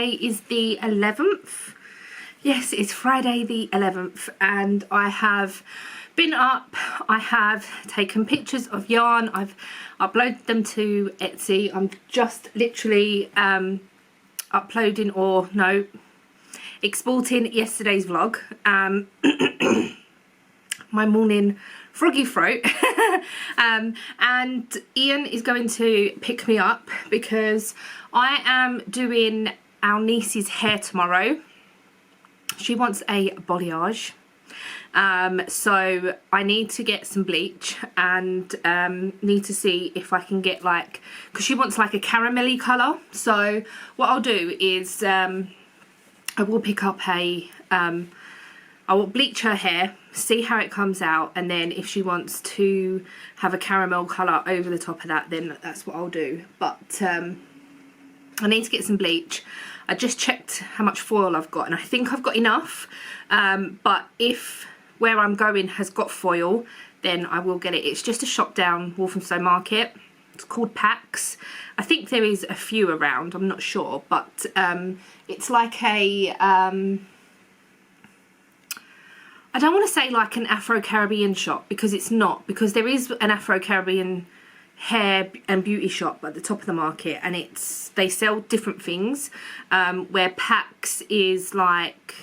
today is the 11th. Yes, it's Friday the 11th, and I have been up. I have taken pictures of yarn. I've uploaded them to Etsy. I'm just literally uploading, or no, exporting yesterday's vlog. My morning froggy throat. And Ian is going to pick me up because I am doing our niece's hair tomorrow. She wants a balayage. So I need to get some bleach and need to see if I can get, like, because she wants like a caramelly colour. So what I'll do is I will pick up a I will bleach her hair, see how it comes out, and then if she wants to have a caramel colour over the top of that, then that's what I'll do. But I need to get some bleach. I just checked how much foil I've got, and I think I've got enough. But if where I'm going has got foil, then I will get it. It's just a shop down Walthamstow Market. It's called Pax. I think there is a few around, I'm not sure, but it's like a I don't want to say like an Afro-Caribbean shop, because it's not, because there is an Afro-Caribbean hair and beauty shop at the top of the market, and they sell different things, where Pax is like,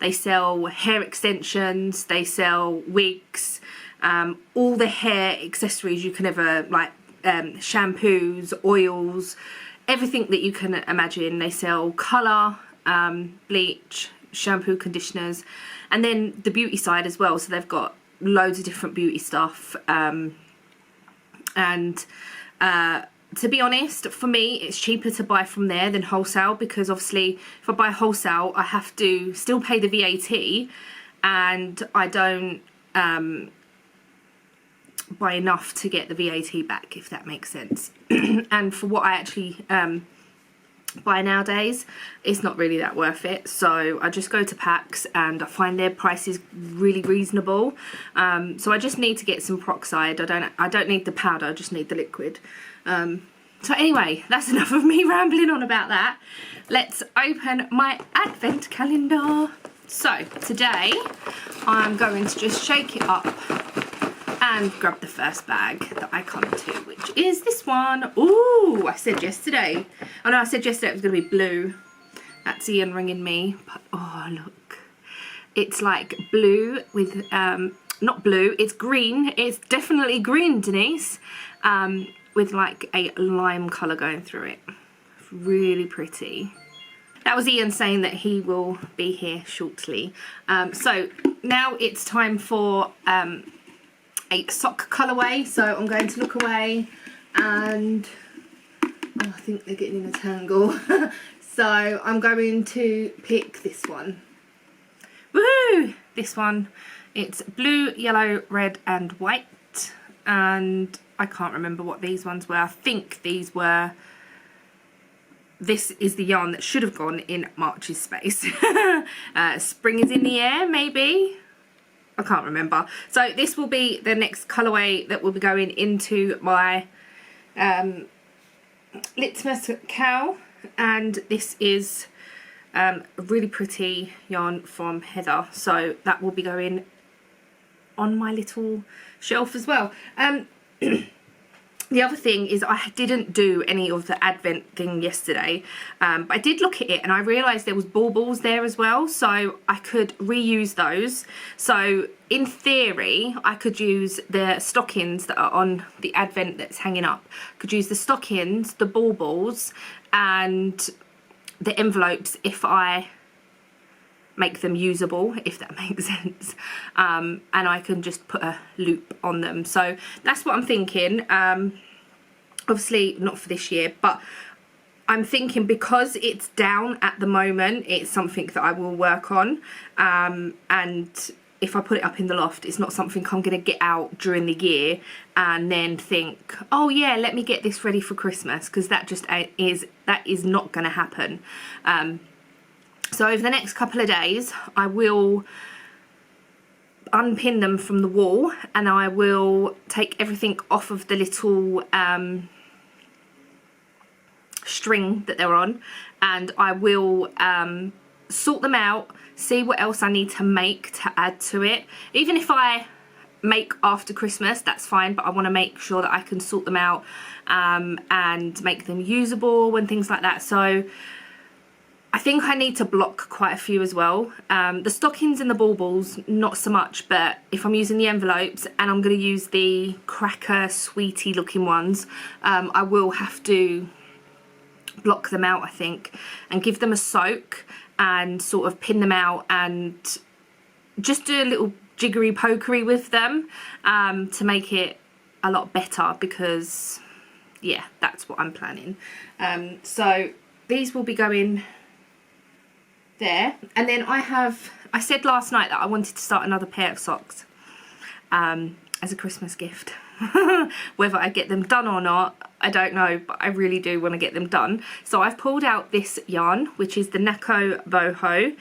they sell hair extensions, they sell wigs, all the hair accessories you can ever, like shampoos, oils, everything that you can imagine. They sell colour, bleach, shampoo, conditioners, and then the beauty side as well. So they've got loads of different beauty stuff, and to be honest, for me it's cheaper to buy from there than wholesale, because obviously if I buy wholesale I have to still pay the VAT, and I don't buy enough to get the VAT back, if that makes sense. And for what I actually buy nowadays, it's not really that worth it. So I just go to Pax and I find their prices really reasonable. So I just need to get some peroxide. I don't need the powder, I just need the liquid. So anyway, that's enough of me rambling on about that. Let's open my advent calendar. So today I'm going to just shake it up and grab the first bag that I come to, which is this one. Ooh, I said yesterday. Oh no, I said yesterday it was going to be blue. That's Ian ringing me. But oh, look. It's like blue with, not blue, it's green. It's definitely green, Denise. With like a lime colour going through it. Really pretty. That was Ian saying that he will be here shortly. So now it's time for a sock colourway. So I'm going to look away, and oh, I think they're getting in a tangle. So I'm going to pick this one. Woo! This one. It's blue, yellow, red and white, and I can't remember what these ones were. I think these were, this is the yarn that should have gone in March's space. Spring is in the air, maybe? I can't remember. So this will be the next colourway that will be going into my litmus cow, and this is a really pretty yarn from Heather, so that will be going on my little shelf as well. The other thing is I didn't do any of the advent thing yesterday, but I did look at it and I realised there was baubles there as well, so I could reuse those. So in theory I could use the stockings that are on the advent that's hanging up. I could use the stockings, the baubles and the envelopes if I make them usable, if that makes sense, and I can just put a loop on them. So that's what I'm thinking. Obviously not for this year, but I'm thinking because it's down at the moment, it's something that I will work on, and if I put it up in the loft, it's not something I'm going to get out during the year and then think, oh yeah, let me get this ready for Christmas, because that just is not going to happen. So over the next couple of days I will unpin them from the wall, and I will take everything off of the little string that they're on, and I will sort them out, see what else I need to make to add to it. Even if I make after Christmas, that's fine, but I want to make sure that I can sort them out and make them usable and things like that. So I think I need to block quite a few as well. The stockings and the baubles, not so much, but if I'm using the envelopes and I'm going to use the cracker sweetie looking ones, I will have to block them out, I think, and give them a soak and sort of pin them out and just do a little jiggery pokery with them to make it a lot better, because yeah, that's what I'm planning. So these will be going there, and then I said last night that I wanted to start another pair of socks as a Christmas gift. Whether I get them done or not, I don't know, but I really do want to get them done. So I've pulled out this yarn, which is the Nako Boho.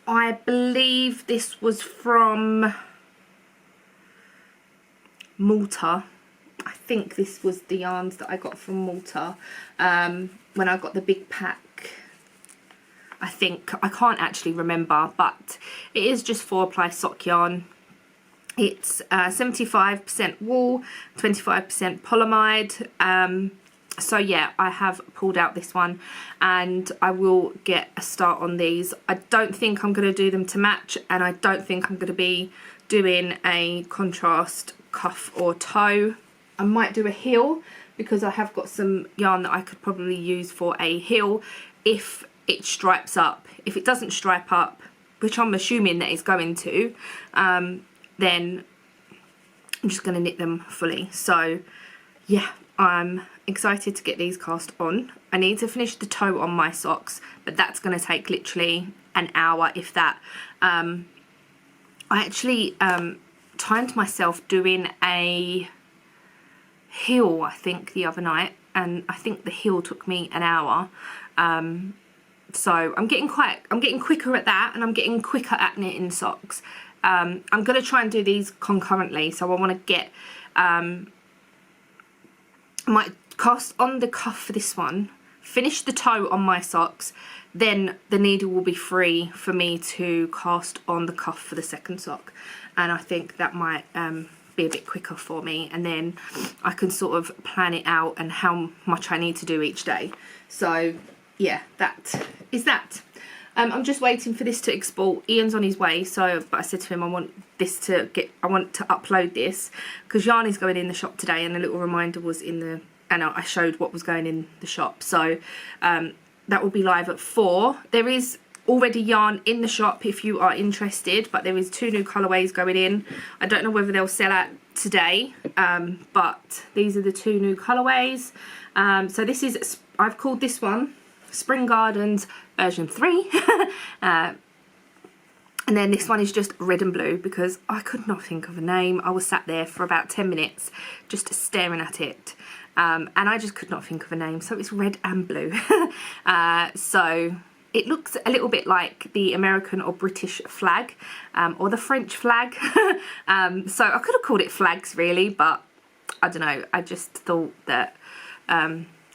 I believe this was from Malta. I think this was the yarns that I got from Malta when I got the big pack. I think, I can't actually remember, but it is just 4-ply sock yarn. It's 75% wool, 25% polyamide. So yeah, I have pulled out this one and I will get a start on these. I don't think I'm going to do them to match, and I don't think I'm going to be doing a contrast cuff or toe. I might do a heel because I have got some yarn that I could probably use for a heel if it stripes up. If it doesn't stripe up, which I'm assuming that it's going to, then I'm just going to knit them fully. So yeah, I'm excited to get these cast on. I need to finish the toe on my socks, but that's going to take literally an hour, if that. I actually timed myself doing a heel, I think, the other night, and I think the heel took me an hour. So I'm getting quicker at that, and I'm getting quicker at knitting socks. I'm going to try and do these concurrently, so I want to get my cast on the cuff for this one, finish the toe on my socks, then the needle will be free for me to cast on the cuff for the second sock, and I think that might be a bit quicker for me, and then I can sort of plan it out and how much I need to do each day. So yeah, that is that. I'm just waiting for this to export. Ian's on his way, so, but I said to him I want to upload this because yarn is going in the shop today, and a little reminder was in the, and I showed what was going in the shop. So that will be live at 4. There is already yarn in the shop if you are interested, but there is 2 new colourways going in. I don't know whether they'll sell out today, but these are the 2 new colourways. So this is, I've called this one Spring Gardens version 3. And then this one is just red and blue because I could not think of a name. I was sat there for about 10 minutes just staring at it, and I just could not think of a name, so it's red and blue. So it looks a little bit like the American or British flag, or the French flag. So I could have called it flags really, but I don't know, I just thought that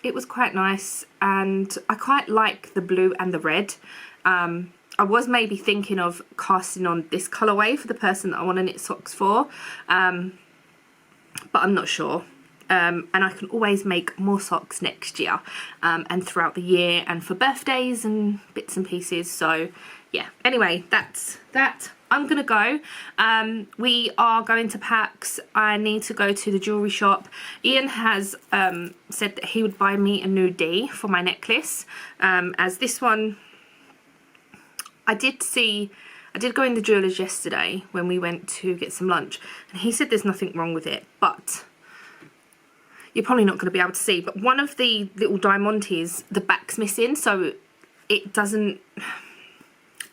it was quite nice, and I quite like the blue and the red. I was maybe thinking of casting on this colourway for the person that I want to knit socks for, but I'm not sure. And I can always make more socks next year, and throughout the year, and for birthdays and bits and pieces. So yeah, anyway, that's that. I'm gonna go. We are going to Pax. I need to go to the jewellery shop. Ian has said that he would buy me a new D for my necklace, as this one, I did go in the jeweller's yesterday when we went to get some lunch, and he said there's nothing wrong with it, but you're probably not going to be able to see, but one of the little diamantes, the back's missing, so it doesn't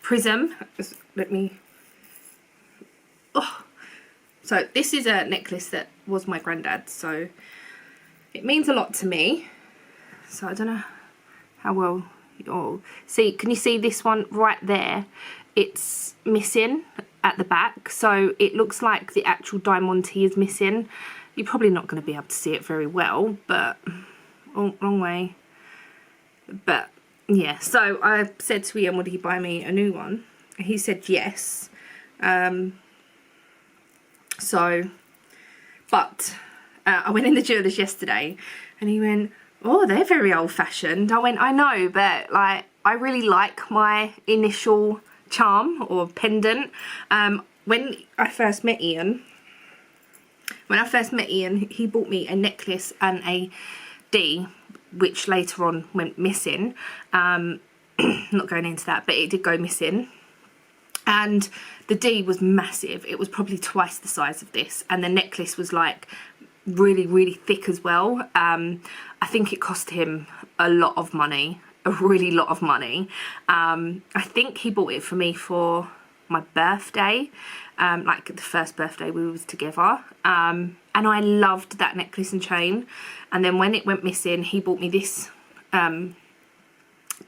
prism. Let me, oh. So this is a necklace that was my granddad's, so it means a lot to me. So I don't know how well you'll see. Can you see this one right there? It's missing at the back, so it looks like the actual diamante is missing. You're probably not going to be able to see it very well, but oh, wrong way. But yeah, so I said to Ian, would he buy me a new one? He said yes. But I went in the jeweller's yesterday and he went, oh, they're very old-fashioned. I went, I know, but like I really like my initial charm or pendant. When I first met Ian, he bought me a necklace and a D, which later on went missing. Not going into that, but it did go missing. And the D was massive. It was probably twice the size of this, and the necklace was like really, really thick as well. I think it cost him a lot of money, a really lot of money. I think he bought it for me for my birthday, like the first birthday we was together. And I loved that necklace and chain. And then when it went missing, he bought me this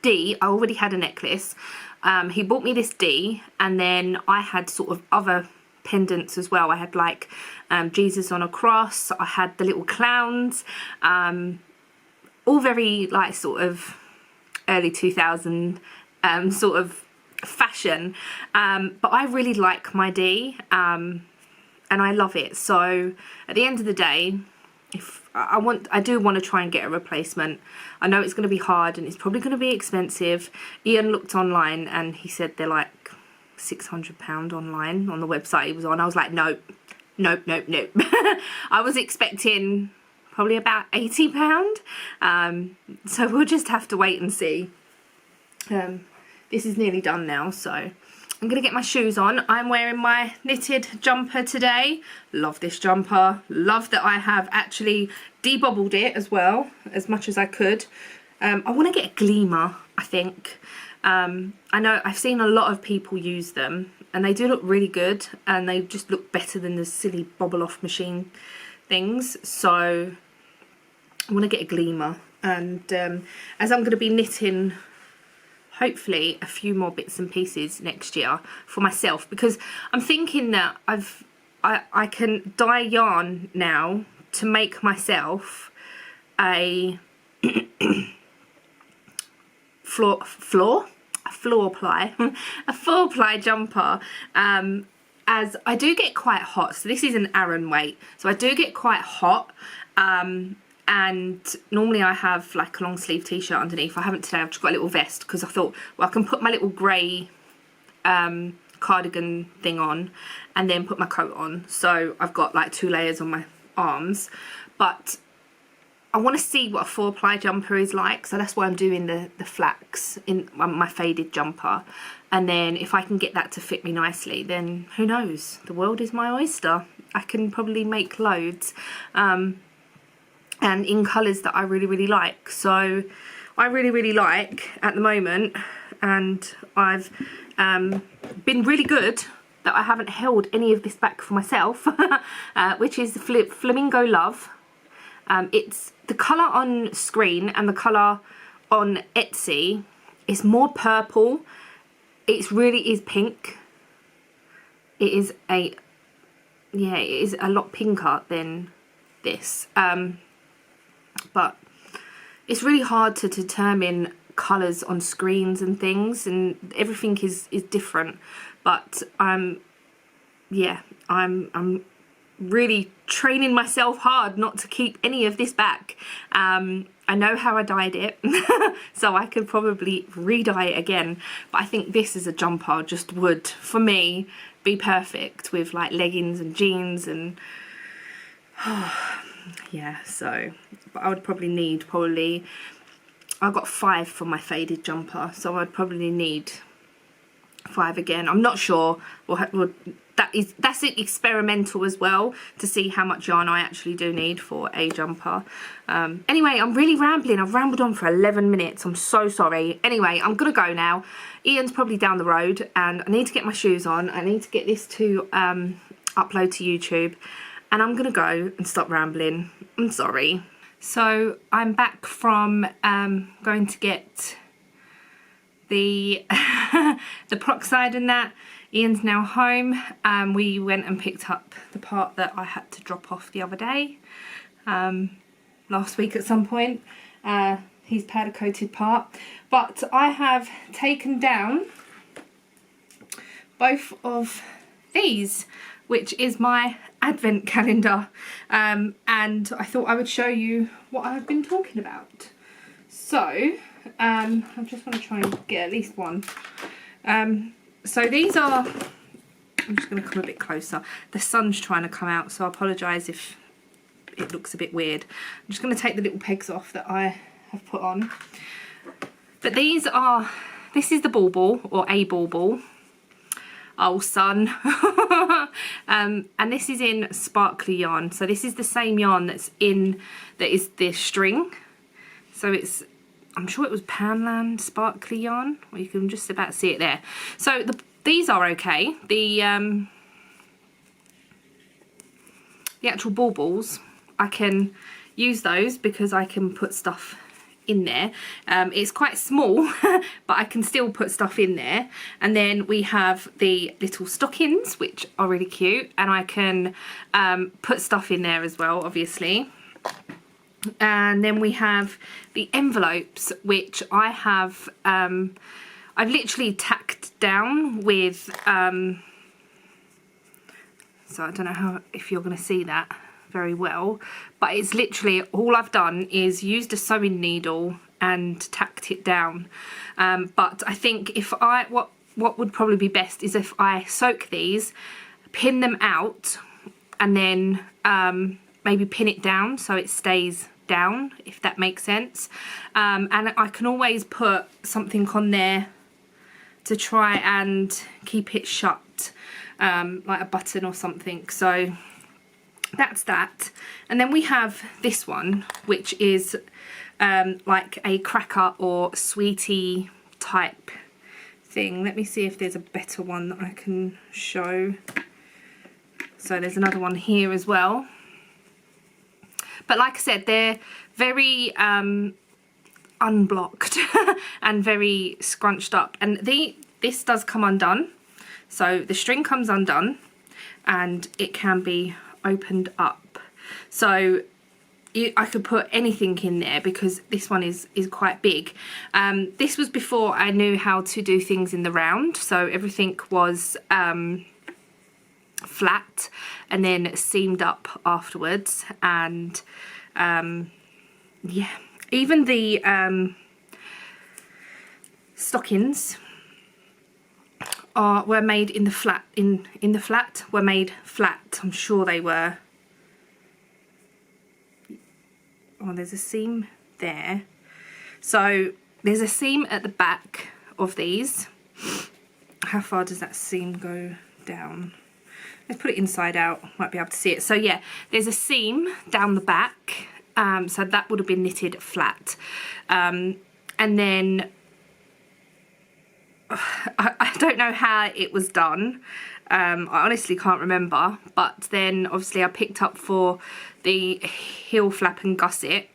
D. I already had a necklace. He bought me this D, and then I had sort of other pendants as well. I had like Jesus on a cross. I had the little clowns, all very like sort of early 2000 sort of fashion. But I really like my D, and I love it. So at the end of the day, if I do want to try and get a replacement. I know it's going to be hard and it's probably going to be expensive. Ian looked online and he said they're like £600 online on the website he was on. I was like, nope. I was expecting probably about £80. So we'll just have to wait and see. This is nearly done now, so I'm going to get my shoes on. I'm wearing my knitted jumper today. Love this jumper. Love that I have actually debobbled it as well, as much as I could. I want to get a gleamer, I think. I know I've seen a lot of people use them, and they do look really good, and they just look better than the silly bobble off machine things. So I want to get a gleamer, and as I'm going to be knitting hopefully a few more bits and pieces next year for myself, because I'm thinking that I can dye yarn now to make myself a floor ply jumper, as I do get quite hot. So this is an Aran weight, so I do get quite hot, and normally I have like a long sleeve t-shirt underneath. I haven't today. I've just got a little vest because I thought, well, I can put my little grey cardigan thing on and then put my coat on. So I've got like 2 layers on my arms, but I want to see what a 4-ply jumper is like. So that's why I'm doing the flax in my faded jumper. And then if I can get that to fit me nicely, then who knows? The world is my oyster. I can probably make loads. And in colours that I really, really like. So I really, really like at the moment, and I've been really good that I haven't held any of this back for myself, which is Flamingo Love. It's the colour on screen and the colour on Etsy is more purple. It really is pink. It is it is a lot pinker than this. But it's really hard to determine colours on screens and things, and everything is different. But yeah, I'm really training myself hard not to keep any of this back. I know how I dyed it, so I could probably re-dye it again. But I think this is a jumper just would, for me, be perfect with like leggings and jeans and yeah. So but I would probably need I got 5 for my faded jumper, so I'd probably need 5 again. I'm not sure. That's experimental as well, to see how much yarn I actually do need for a jumper. Anyway, I'm really rambling. I've rambled on for 11 minutes. I'm so sorry. Anyway, I'm gonna go now. Ian's probably down the road, and I need to get my shoes on. I need to get this to upload to YouTube, and I'm gonna go and stop rambling. I'm sorry. So I'm back from going to get the the peroxide and that. Ian's now home. We went and picked up the part that I had to drop off the other day, last week at some point. his powder coated part. But I have taken down both of these, which is my advent calendar, and I thought I would show you what I've been talking about. So I just want to try and get at least one. So these are, I'm just going to come a bit closer. The sun's trying to come out, so I apologise if it looks a bit weird. I'm just going to take the little pegs off that I have put on. But these are, this is the bauble, or a bauble. Oh sun. And this is in sparkly yarn. So this is the same yarn that is the string. So it's, I'm sure it was Panland sparkly yarn, or you can just about see it there. So these are okay. The actual baubles, I can use those because I can put stuff in there. It's quite small, but I can still put stuff in there. And then we have the little stockings, which are really cute, and I can put stuff in there as well, obviously. And then we have the envelopes, which I have I've literally tacked down with so I don't know if you're going to see that very well, but it's literally all I've done is used a sewing needle and tacked it down. But I think if what would probably be best is if I soak these, pin them out, and then maybe pin it down so it stays down, if that makes sense. And I can always put something on there to try and keep it shut, like a button or something. So that's that. And then we have this one, which is like a cracker or sweetie type thing. Let me see if there's a better one that I can show. So there's another one here as well. But like I said, they're very unblocked and very scrunched up. And this does come undone. So the string comes undone and it can be opened up. So I could put anything in there because this one is quite big. This was before I knew how to do things in the round. So everything was flat and then seamed up afterwards. And yeah, even the stockings were made in the flat, in the flat, were made flat. I'm sure they were. Oh, there's a seam there. So there's a seam at the back of these. How far does that seam go down? Let's put it inside out, might be able to see it. So yeah, there's a seam down the back. So that would have been knitted flat. And then I don't know how it was done. I honestly can't remember. But then obviously I picked up for the heel flap and gusset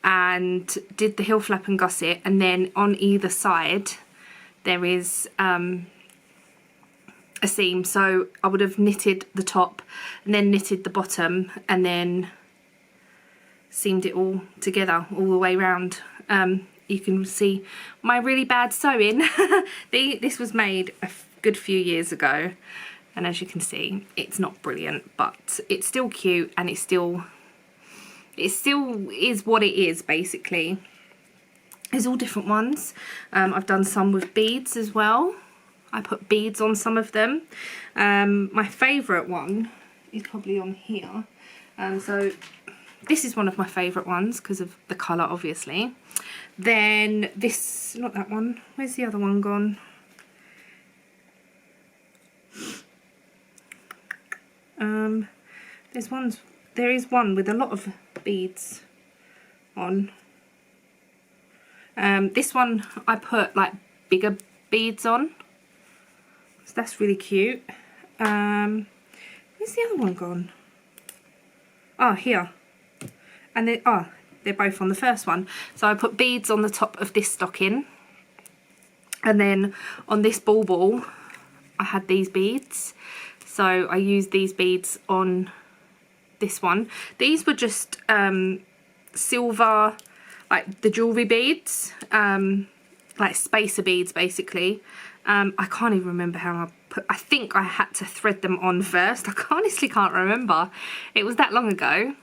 and did the heel flap and gusset, and then on either side there is a seam. So I would have knitted the top and then knitted the bottom and then seamed it all together all the way around. You can see my really bad sewing. This was made a good few years ago, and as you can see, it's not brilliant, but it's still cute, and it still is what it is, basically. There's all different ones. I've done some with beads as well. I put beads on some of them. My favourite one is probably on here. So this is one of my favourite ones because of the colour, obviously. Then this, not that one. Where's the other one gone? There is one with a lot of beads on. This one I put like bigger beads on. So that's really cute. Where's the other one gone? Oh, here. And then, they're both on the first one. So I put beads on the top of this stocking, and then on this bauble I had these beads, so I used these beads on this one. These were just silver, like the jewellery beads, like spacer beads basically. I can't even remember how I think I had to thread them on first. I honestly can't remember. It was that long ago.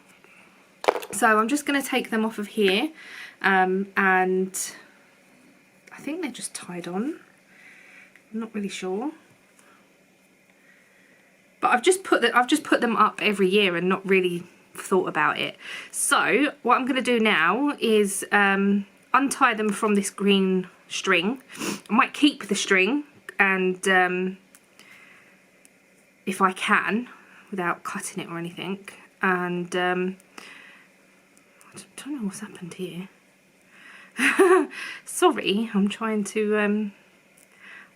So I'm just going to take them off of here, and I think they're just tied on. I'm not really sure. But I've just put them up every year and not really thought about it. So what I'm going to do now is untie them from this green string. I might keep the string, and if I can, without cutting it or anything. And I don't know what's happened here. Sorry, I'm trying to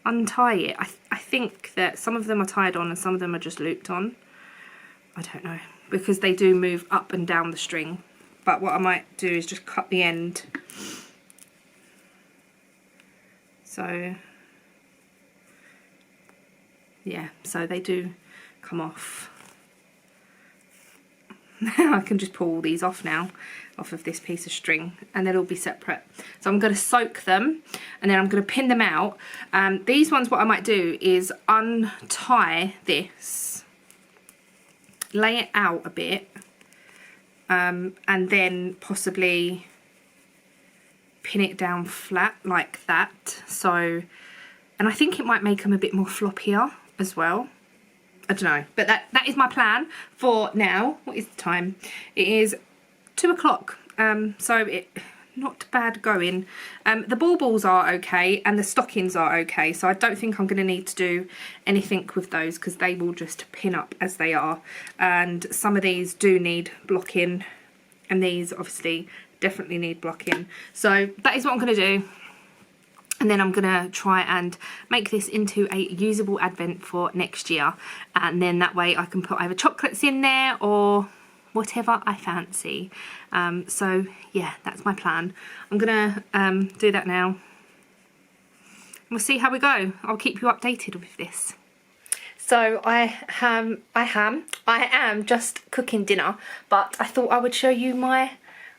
untie it. I think that some of them are tied on and some of them are just looped on. I don't know, because they do move up and down the string. But what I might do is just cut the end. So yeah, so they do come off. I can just pull all these off now, off of this piece of string, and they'll all be separate. So I'm going to soak them, and then I'm going to pin them out. These ones, what I might do is untie this, lay it out a bit, and then possibly pin it down flat like that. So, and I think it might make them a bit more floppier as well. I don't know, but that is my plan for now. What is the time? It is 2 o'clock, so it not bad going. The baubles are okay and the stockings are okay, so I don't think I'm going to need to do anything with those because they will just pin up as they are. And some of these do need blocking, and these obviously definitely need blocking. So that is what I'm going to do. And then I'm going to try and make this into a usable advent for next year. And then that way I can put either chocolates in there or whatever I fancy. So yeah, that's my plan. I'm going to do that now. We'll see how we go. I'll keep you updated with this. So I am just cooking dinner, but I thought I would show you my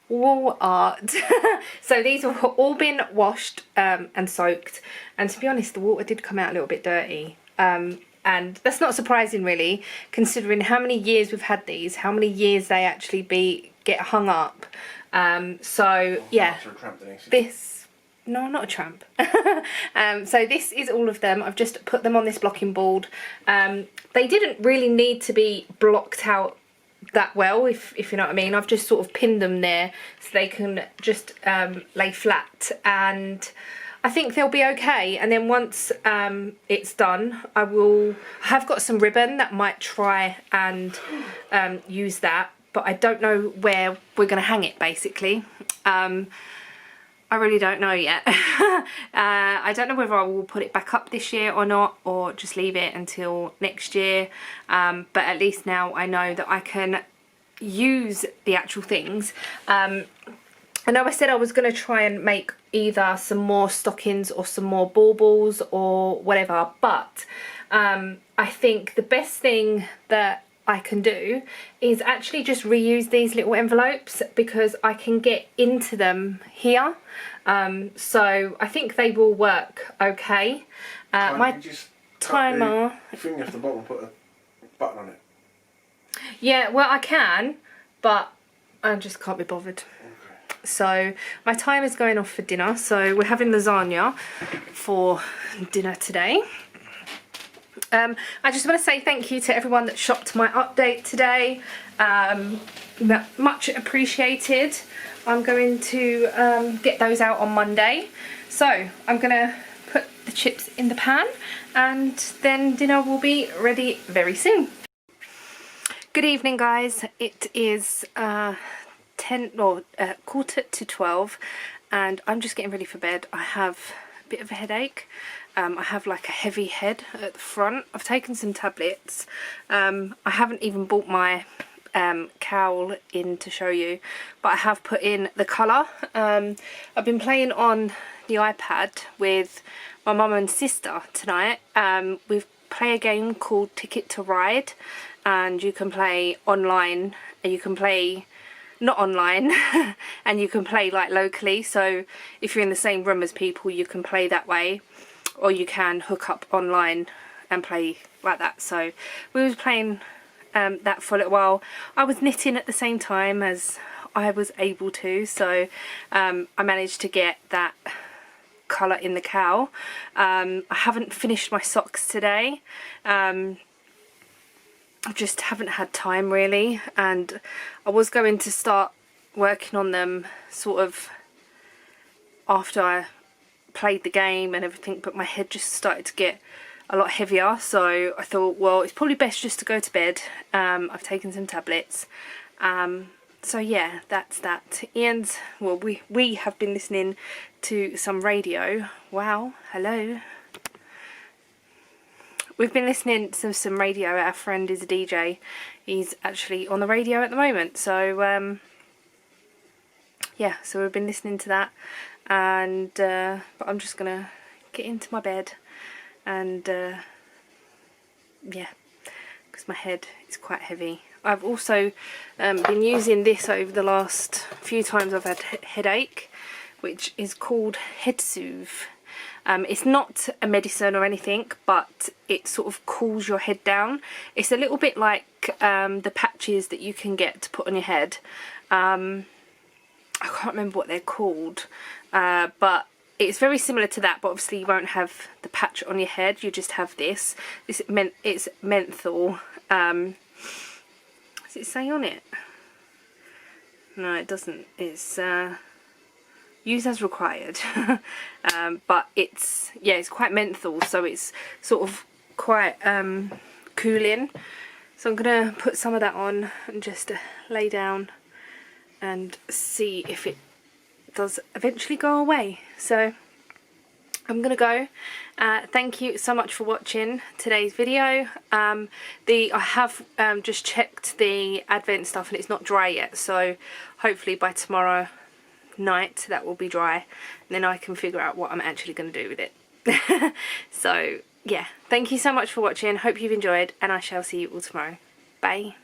wall art. So these have all been washed and soaked, and to be honest the water did come out a little bit dirty, and that's not surprising really, considering how many years we've had these, how many years they actually get hung up. So yeah, this, no, I'm not a tramp. So this is all of them. I've just put them on this blocking board. They didn't really need to be blocked out that well, if you know what I mean. I've just sort of pinned them there so they can just lay flat, and I think they'll be okay. And then once it's done, I have got some ribbon that might try and use that, but I don't know where we're going to hang it basically. I really don't know yet. I don't know whether I will put it back up this year or not, or just leave it until next year. But at least now I know that I can use the actual things. I know I said I was going to try and make either some more stockings or some more baubles or whatever, but I think the best thing that I can do is actually just reuse these little envelopes, because I can get into them here. So I think they will work okay. My timer, the thing off the bottom, put a button on it. Yeah, well I can, but I just can't be bothered. Okay. So my timer's going off for dinner, so we're having lasagna for dinner today. I just want to say thank you to everyone that shopped my update today. Much appreciated. I'm going to get those out on Monday. So I'm going to put the chips in the pan, and then dinner will be ready very soon. Good evening guys. It is 11:45, and I'm just getting ready for bed. I have a bit of a headache. I have like a heavy head at the front. I've taken some tablets. I haven't even bought my cowl in to show you, but I have put in the colour. I've been playing on the iPad with my mum and sister tonight. We play a game called Ticket to Ride, and you can play online, and you can play not online and you can play like locally, so if you're in the same room as people you can play that way, or you can hook up online and play like that. So we was playing that for a little while. I was knitting at the same time as I was able to, so I managed to get that colour in the cow. I haven't finished my socks today. I just haven't had time really, and I was going to start working on them sort of after I played the game and everything, but my head just started to get a lot heavier, so I thought, well, it's probably best just to go to bed. I've taken some tablets. So yeah, that's that. Ian's, well, we have been listening to some radio. Wow, hello. We've been listening to some radio. Our friend is a DJ. He's actually on the radio at the moment. So yeah, so we've been listening to that, and but I'm just gonna get into my bed and yeah, because my head is quite heavy. I've also been using this over the last few times I've had headache, which is called Head Soothe. It's not a medicine or anything, but it sort of cools your head down. It's a little bit like the patches that you can get to put on your head. I can't remember what they're called, but it's very similar to that, but obviously you won't have the patch on your head, you just have this. It's menthol. Does it say on it? No, it doesn't. It's use as required. But it's, yeah, it's quite menthol, so it's sort of quite cooling. So I'm gonna put some of that on and just lay down and see if it does eventually go away. So I'm gonna go. Thank you so much for watching today's video. I have just checked the advent stuff and it's not dry yet, so hopefully by tomorrow night that will be dry, and then I can figure out what I'm actually going to do with it. So yeah, thank you so much for watching. Hope you've enjoyed, and I shall see you all tomorrow. Bye.